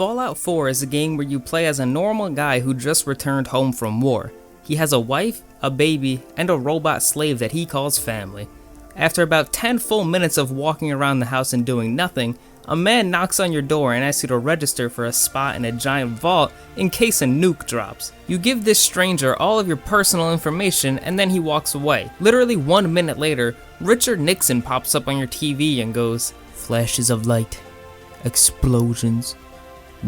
Fallout 4 is a game where you play as a normal guy who just returned home from war. He has a wife, a baby, and a robot slave that he calls family. After about 10 full minutes of walking around the house and doing nothing, a man knocks on your door and asks you to register for a spot in a giant vault in case a nuke drops. You give this stranger all of your personal information and then he walks away. Literally 1 minute later, Richard Nixon pops up on your TV and goes, "Flashes of light, explosions,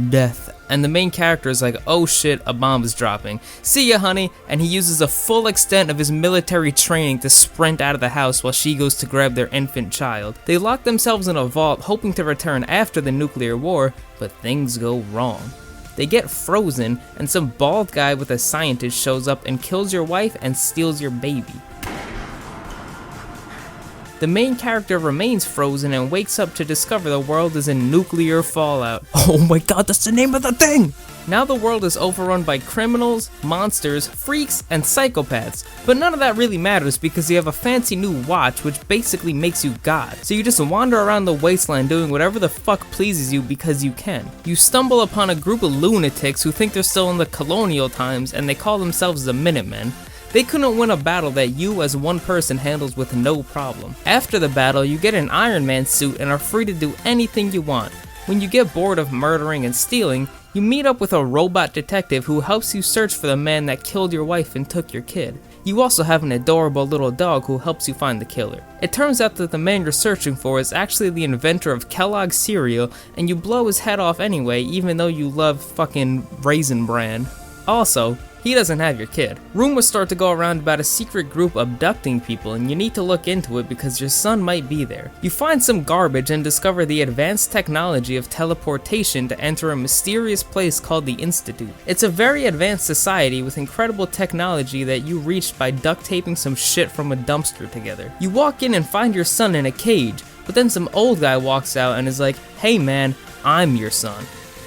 death," and the main character is like, "Oh shit, a bomb is dropping. See ya, honey," and he uses a full extent of his military training to sprint out of the house while she goes to grab their infant child. They lock themselves in a vault hoping to return after the nuclear war, but things go wrong. They get frozen and some bald guy with a scientist shows up and kills your wife and steals your baby. The main character remains frozen and wakes up to discover the world is in nuclear fallout. Oh my god, that's the name of the thing! Now the world is overrun by criminals, monsters, freaks, and psychopaths, but none of that really matters because you have a fancy new watch which basically makes you God. So you just wander around the wasteland doing whatever the fuck pleases you because you can. You stumble upon a group of lunatics who think they're still in the colonial times and they call themselves the Minutemen. They couldn't win a battle that you as one person handles with no problem. After the battle, you get an Iron Man suit and are free to do anything you want. When you get bored of murdering and stealing, you meet up with a robot detective who helps you search for the man that killed your wife and took your kid. You also have an adorable little dog who helps you find the killer. It turns out that the man you're searching for is actually the inventor of Kellogg's cereal, and you blow his head off anyway even though you love fucking Raisin Bran. Also, he doesn't have your kid. Rumors start to go around about a secret group abducting people and you need to look into it because your son might be there. You find some garbage and discover the advanced technology of teleportation to enter a mysterious place called the Institute. It's a very advanced society with incredible technology that you reached by duct taping some shit from a dumpster together. You walk in and find your son in a cage, but then some old guy walks out and is like, "Hey man, I'm your son."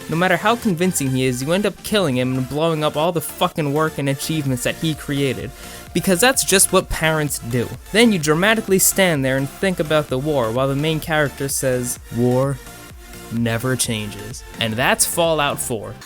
No matter how convincing he is, you end up killing him and blowing up all the fucking work and achievements that he created. Because that's just what parents do. Then you dramatically stand there and think about the war while the main character says, "War never changes." And that's Fallout 4.